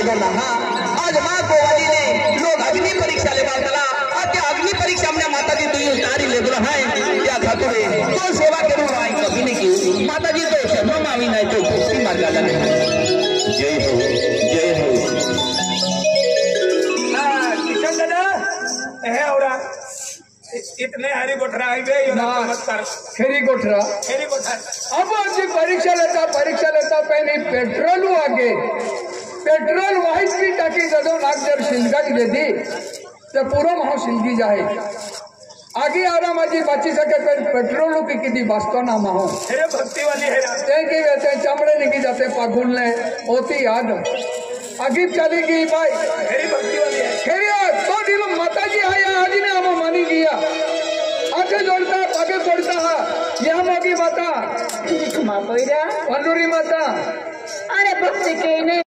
केलो ना आज माँ गोवाली ने लोग अग्नि परीक्षा ले बातला आते अग्नि परीक्षा में माताजी तो ये सारी ले बोला है क्या खातो है तो सेवा करूँ आई कभी नहीं की माताजी तो शर्मा मावी नहीं तो कुश्ती मार डाला नहीं जय हो जय हो किशन दादा है और इतने हरी कोठरा आई गए मत कर खेरी कोठरा अब जी परीक्षा लेता पहले पेट्रोल आगे पेट्रोल वाइस भी टाकी जदो नाक जर सिंगा की देती तो पूरा महो सिंगी जाए आगे आराम आजी बची सके फिर पेट्रोल की कितनी वास्तव ना महो अरे भक्ति वाली है ते की वैसे चमड़े निकल जाते पागुल ने होती याद आगे चलेगी भाई मेरी भक्ति वाली है खेरिया तो दिलो माताजी आया आज ने हम मानी गया आंखें जोड़ता आगे पड़ता है यहाँ मागी माता क्षमा कोईरा वनूरी माता अरे भक्ति के ने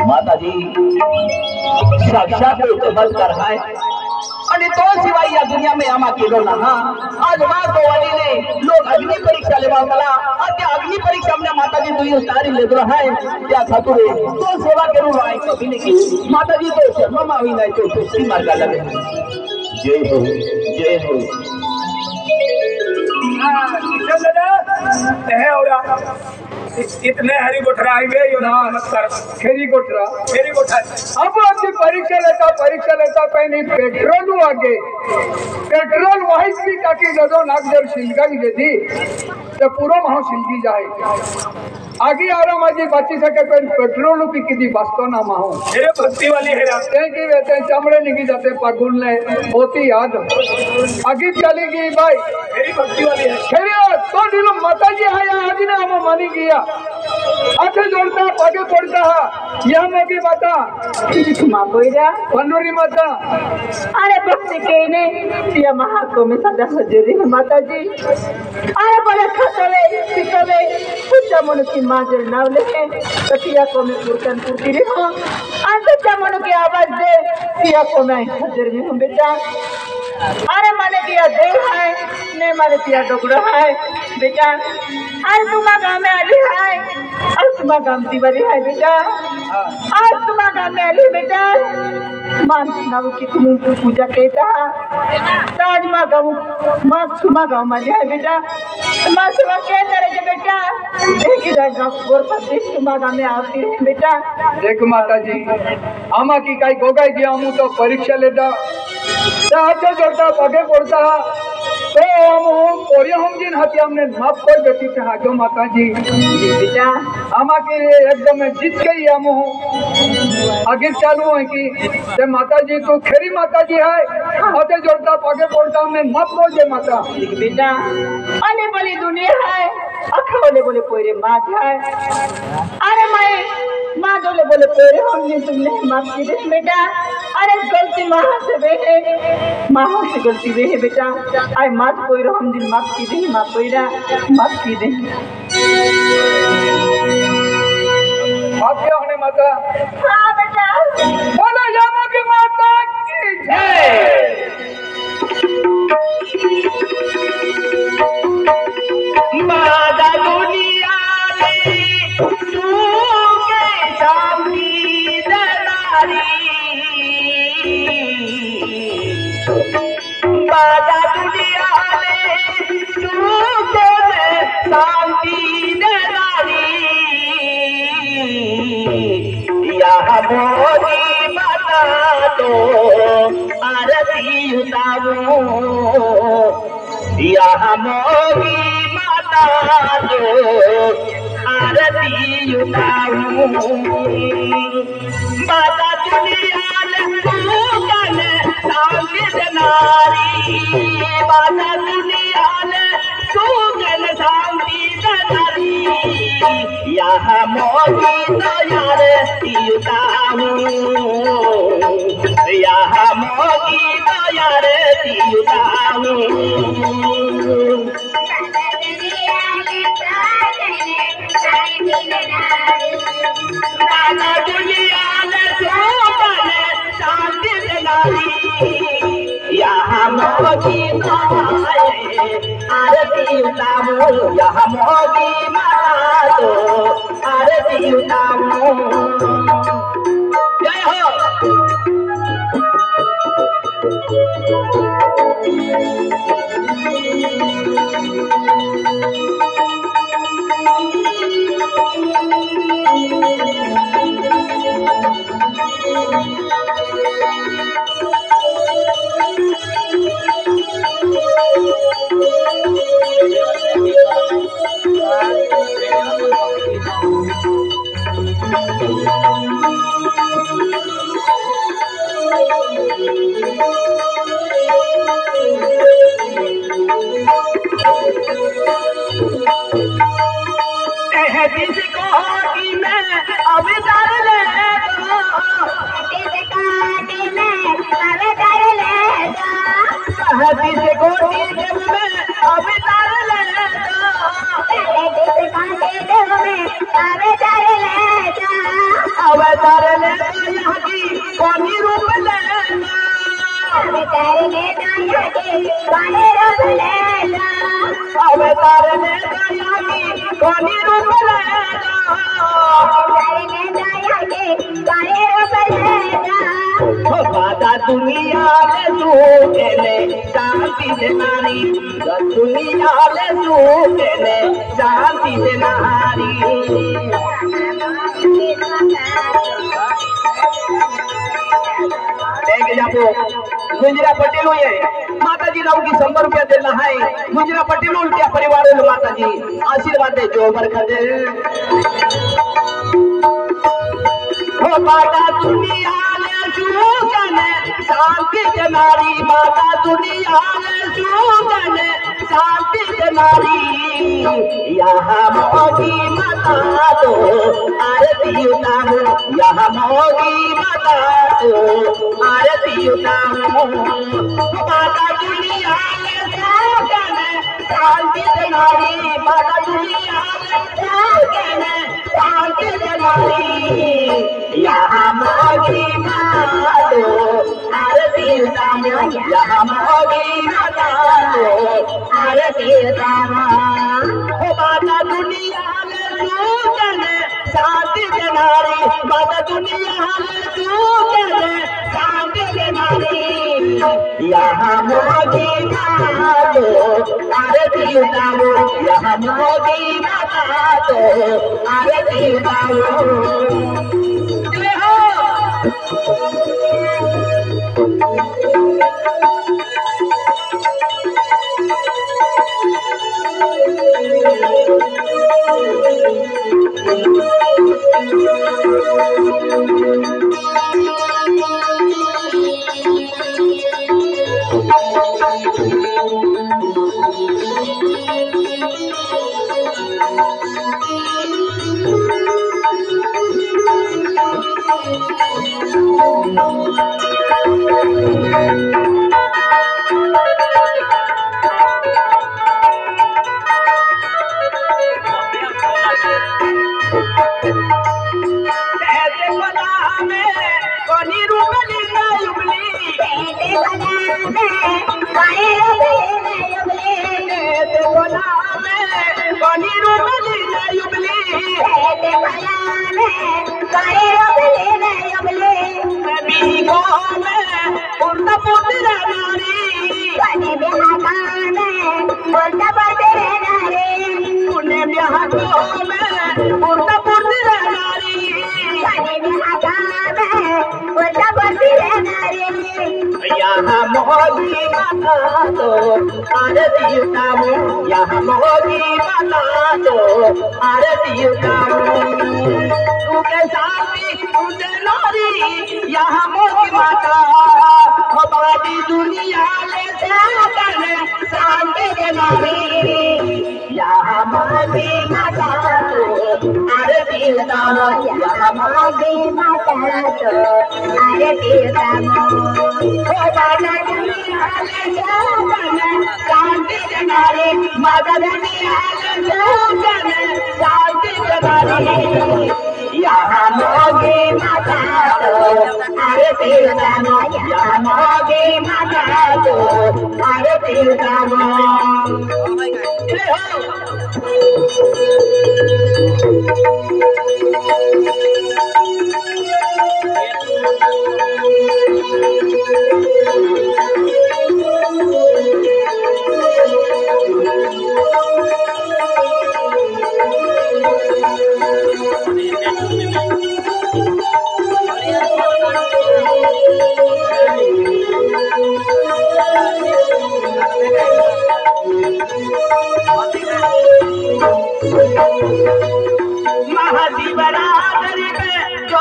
माताजी साक्षात चमत्कार है અને તો સિવાય આ દુનિયા में આમાં કેલો ના आज माँ गोवाली ने लोग अग्नि परीक्षा लेवा मला आते अग्नि परीक्षा में माताजी तो ये सारी ले दो है क्या खातुर तो सेवा करूँ आई कभी नहीं की माताजी तो शर्मा मावी नहीं तो कुश्ती मार डाला जय हो जय हो किशन दादा है और इतने हरी कोठरा आई गए मत कर खेरी कोठरा अब जी परीक्षा लेता पहले पेट्रोल आगे पेट्रोल वाइस भी टाकी जदो नाक जर सिंगा की देती तो पूरा महो सिंगी जाए आगे आराम आजी बची सके फिर पेट्रोल की कितनी वास्तव ना महो अरे भक्ति वाली है ते की वैसे चमड़े निकल जाते पागुल ने होती याद आगे चलेगी भाई मेरी भक्ति वाली है खेरिया तो दिलो माताजी आया आज ने हम मानी गया आंखें जोड़ता आगे पड़ता है यहाँ मागी माता क्षमा कोईरा वनूरी माता अरे भक्ति के ने ये महाको में सदा हजूरी है माताजी अरे बड़े खतरे सिकवे कुछ मन की माजर नावले है तकिया को में पुरकन पुरती रही हूँ अंत मन की आवाज दे किया को मैं हजर में हूँ बेटा अरे माने किया दे है ने माने किया डोगड़ा है बेटा अरे तुम्हारा गाँव में आली है अरे तुम्हारा गाँव दीवारी है बेटा आज तुम्हारा गाँव में आली बेटा मान नाव की तुम पूजा कहता ताज माँ गाँव माँ सुमा गाँव में है बेटा माँ सुमा क्या करेंगे बेटा एक इधर गाँव गोरपति तुम्हारा गाँव में आती है बेटा देख माता जी आमा की काई गोगाई दिया हूँ तो परीक्षा लेता हाथ जोड़ता पगे पड़ता तो हम कोरिया हम जिन हाथी हमने माफ कर देती थे हाजो माता जी बेटा आमा के एकदम जीत गई हम आगे चालू है कि ते माता जी तो खेरी माता जी है हाथे जोड़ता पगे पड़ता हमने माफ कर दे माता बेटा अले बली दुनिया है अखोले बोले पोरे माँ है अरे माँ डोले बोले पोरे हमने तुमने माफ की दे बेटा अरे गलती माँ से वे है माँ से गलती वे है बेटा आए माँ कोई हम दिन माफ की दे माँ कोई माफ की दे माफ क्या होने माता हाँ बेटा बोलो यामा की माता की जय शांति देनारी या मोरी माता तो आरती उतारो या मोरी माता तो आरती उतारो माता दुनिया सुगन शांति देनारी माता दुनिया सुगन शांति देनारी यहाँ मोदी दयार तियुताऊ यहाँ मोदी दयार तियुताऊ माता दुनिया सुगन शांति देनारी यहाँ मोदी आरती उतारो यहाँ मोदी माता तो आरती उतारो जय हो। जिसको कि मैं अब कर ले जिसको कि मैं अब कर ले जिसको कि मैं अब कर ले अब कर ले यहाँ की कौनी रूप ले अब कर ले यहाँ की कौनी रूप ले अब कर ले यहाँ की कौनी रूप बाधा दुनिया में सुखने शांति देनारी दुनिया में सुखने शांति देनारी गुजरा पटेल हुए माता जी राव की 100 रुपया देना है गुजरा पटेल उनके परिवार में माता जी आशीर्वाद दे जो बरकत दे हो माता दुनिया में सुगन शांति देनारी माता दुनिया में सुगन शांति देनारी यहाँ मोदी माता तो आरती उतारो यहाँ मोदी माता तो आरती उतारो माता दुनिया में सुगन शांति देनारी माता दुनिया में सुगन शांति देनारी यहाँ मोदी माता तो आरती उतारो यहाँ मोदी माता तो आरती उतारो माता दुनिया में सुगन शांति देनारी माता दुनिया में सुगन शांति देनारी यहाँ मोदी माता तो आरती उतारो यहाँ मोदी माता तो आरती उतारो जय हो। यहाँ तो में पुरता पुरती रहनारी यहाँ मोदी माता तो आरती उतारो यहाँ मोदी माता तो आरती उतारो तूके साथी तूके नारी यहाँ मोदी माता हमारी दुनिया में शांति के नारी यहाँ मोदी माता तो आरती उतारो यहाँ मोदी माता तो आरती उतारो शांति के नारी माता दुनिया शांति के नारी यहाँ मोदी माता तो आरती उतारो यहाँ मोदी माता तो आरती उतारो महाशिवरात्रि पे जो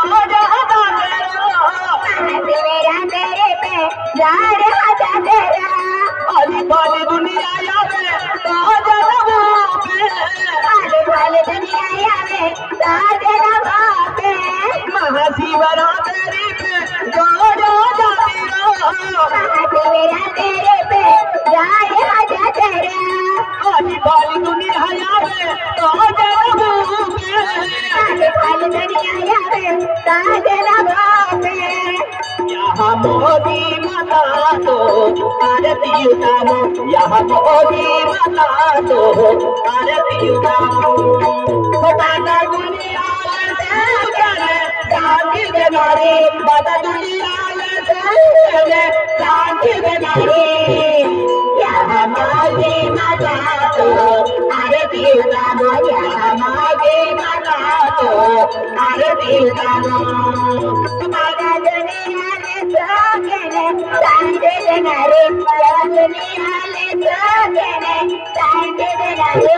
आली बाली दुनिया आवे महाशिवरात्रि पे जो आली बाली दुनिया आवे यहाँ मोदी माता तो आरती उतारो यहाँ मोदी माता तो आरती उतारो माता दुनिया शांति के नारी माता दुनिया शांति के नारी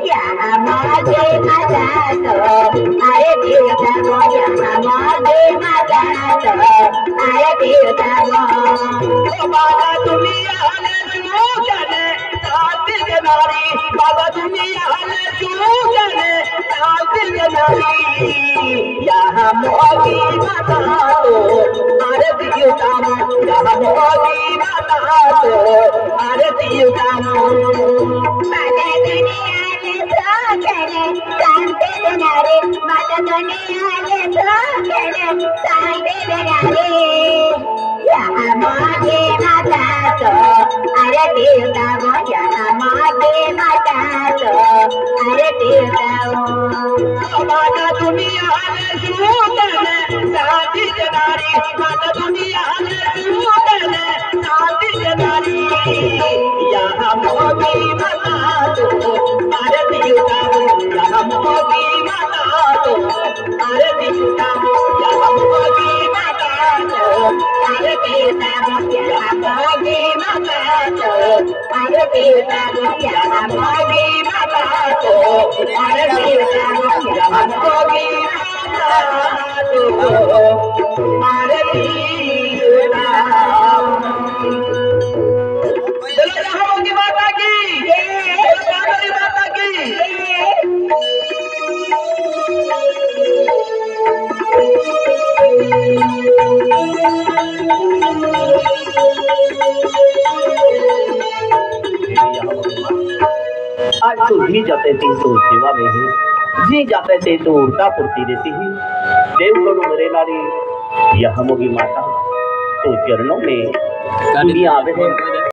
यहाँ मोदी माता तो आरती उतारो यहाँ मोदी माता तो आरती उतारो माता दुनिया बाबा दुनिया यहाँ मोदी माता तो आरती उतारो यहाँ मोदी माता तो आरती उतारो माता दुनिया शांति देनारे माता दुनिया शांति देनारे यहाँ मोदी माता तो आरती उतारो यहाँ मोदी माता तो आरती उतारो माता दुनिया शांति देनारी माता दुनिया शांति देनारी यहाँ मोदी माता तो आरती उतारो यहाँ मोदी माता तो आरती उतारो यहाँ मोदी माता तो आरती उतारो यहाँ मोदी माता तो आरती उतारो यहाँ मोदी माता तो आरती उतारो यहाँ मोदी आरती की माता की माता की आज तू जी जाते थी तो सेवा में ही जी जाते थे तो उड़ता पुरती रहती ही देव करो मेरे नारी यह मोगी माता तो चरणों में दुनिया आवे है।